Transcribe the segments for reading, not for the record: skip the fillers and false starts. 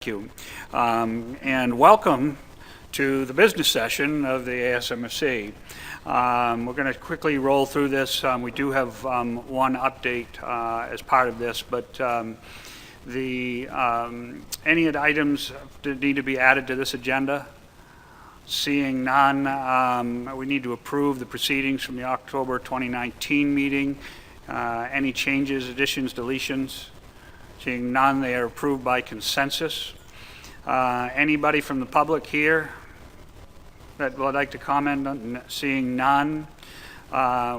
Thank you. And welcome to the business session of the ASMFC. We're going to quickly roll through this. We do have one update as part of this, but any items that need to be added to this agenda? Seeing none, we need to approve the proceedings from the October 2019 meeting. Any changes, additions, deletions? Seeing none, they are approved by consensus. Anybody from the public here that would like to comment on? Seeing none,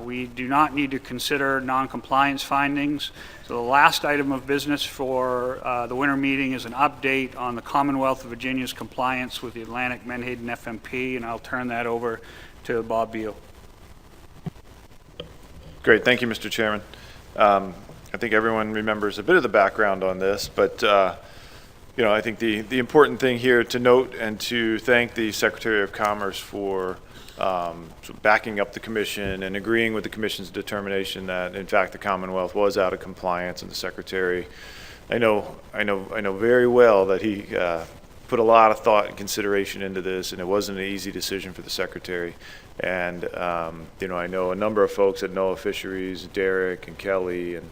we do not need to consider non-compliance findings. So the last item of business for the winter meeting is an update on the Commonwealth of Virginia's compliance with the Atlantic Menhaden FMP, and I'll turn that over to Bob Beal. Great, thank you, Mr. Chairman. I think everyone remembers a bit of the background on this, but I think the important thing here to note and to thank the Secretary of Commerce for backing up the Commission and agreeing with the Commission's determination that, in fact, the Commonwealth was out of compliance, and the Secretary, I know very well that he put a lot of thought and consideration into this, and it wasn't an easy decision for the Secretary. And I know a number of folks at NOAA Fisheries, Derek and Kelly, and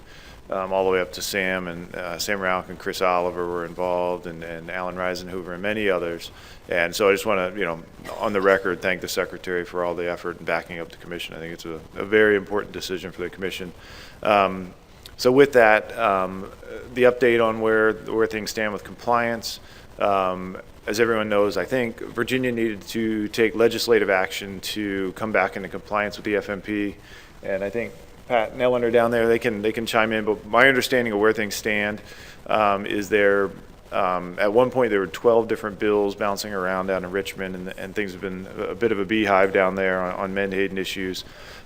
all the way up to Sam Rauch and Chris Oliver were involved, and Alan Reisenhoover and many others. And so I just want to, on the record, thank the Secretary for all the effort in backing up the Commission. I think it's a very important decision for the Commission. So with that, the update on where things stand with compliance. As everyone knows, I think Virginia needed to take legislative action to come back into compliance with the FMP, and I think Pat and Ellen are down there. They can chime in, but my understanding of where things stand is there. At one point, there were 12 different bills bouncing around down in Richmond, and things have been a bit of a beehive down there on Menhaden issues.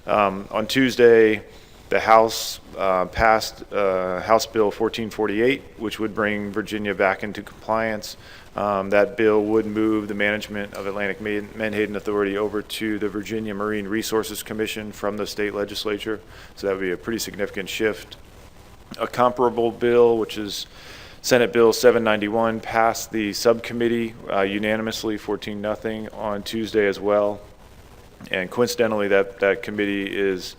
On Tuesday, the House passed House Bill 1448, which would bring Virginia back into compliance. That bill would move the management of Atlantic Menhaden Authority over to the Virginia Marine Resources Commission from the state legislature. So that would be a pretty significant shift. A comparable bill, which is Senate Bill 791, passed the subcommittee unanimously, 14-0, on Tuesday as well. And coincidentally, that committee is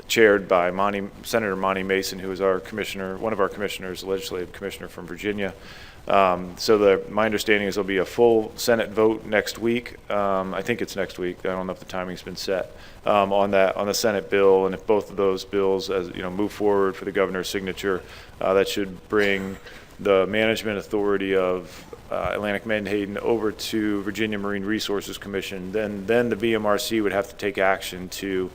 chaired by Senator Monty Mason, who is our commissioner, one of our commissioners, legislative commissioner from Virginia. So my understanding is there'll be a full Senate vote next week. I think it's next week. I don't know if the timing's been set on the Senate bill, and if both of those bills, move forward for the governor's signature, that should bring the management authority of Atlantic Menhaden over to Virginia Marine Resources Commission. Then the VMRC would have to take action to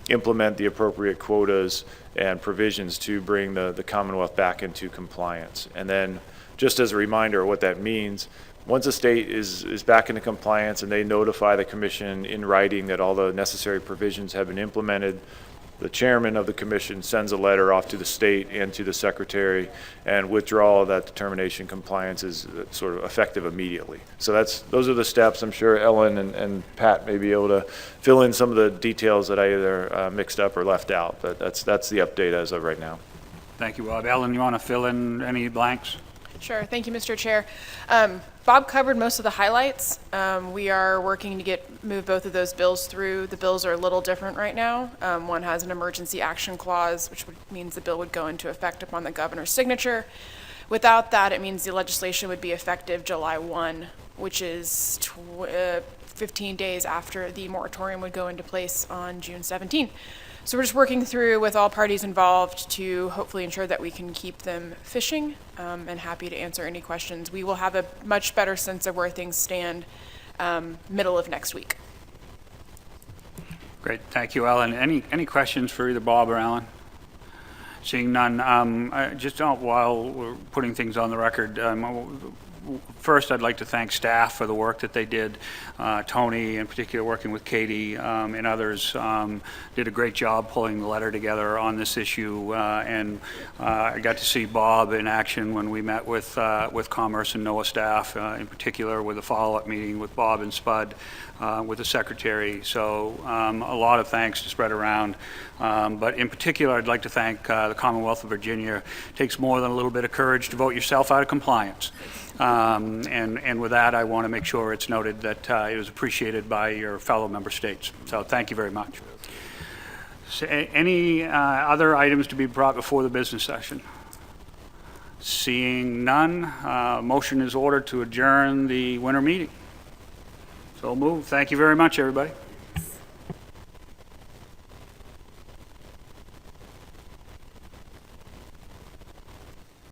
implement the appropriate quotas and provisions to bring the Commonwealth back into compliance. And then, just as a reminder of what that means, once a state is back into compliance and they notify the Commission in writing that all the necessary provisions have been implemented, the chairman of the Commission sends a letter off to the state and to the Secretary, and withdrawal of that determination compliance is sort of effective immediately. So those are the steps. I'm sure Ellen and Pat may be able to fill in some of the details that I either mixed up or left out, but that's the update as of right now. Thank you, Bob. Ellen, you want to fill in any blanks? Sure. Thank you, Mr. Chair. Bob covered most of the highlights. We are working to move both of those bills through. The bills are a little different right now. One has an emergency action clause, which means the bill would go into effect upon the governor's signature. Without that, it means the legislation would be effective July 1, which is 15 days after the moratorium would go into place on June 17. So we're just working through with all parties involved to hopefully ensure that we can keep them fishing, and happy to answer any questions. We will have a much better sense of where things stand middle of next week. Great, thank you, Ellen. Any questions for either Bob or Alan? Seeing none, while we're putting things on the record, First, I'd like to thank staff for the work that they did. Tony, in particular, working with Katie and others, did a great job pulling the letter together on this issue. And I got to see Bob in action when we met with Commerce and NOAA staff, in particular with a follow-up meeting with Bob and Spud, with the Secretary. So a lot of thanks to spread around. But in particular, I'd like to thank the Commonwealth of Virginia. It takes more than a little bit of courage to vote yourself out of compliance. And with that, I want to make sure it's noted that it was appreciated by your fellow member states. So thank you very much. So, any other items to be brought before the business session? Seeing none, motion is ordered to adjourn the winter meeting. So moved. Thank you very much, everybody.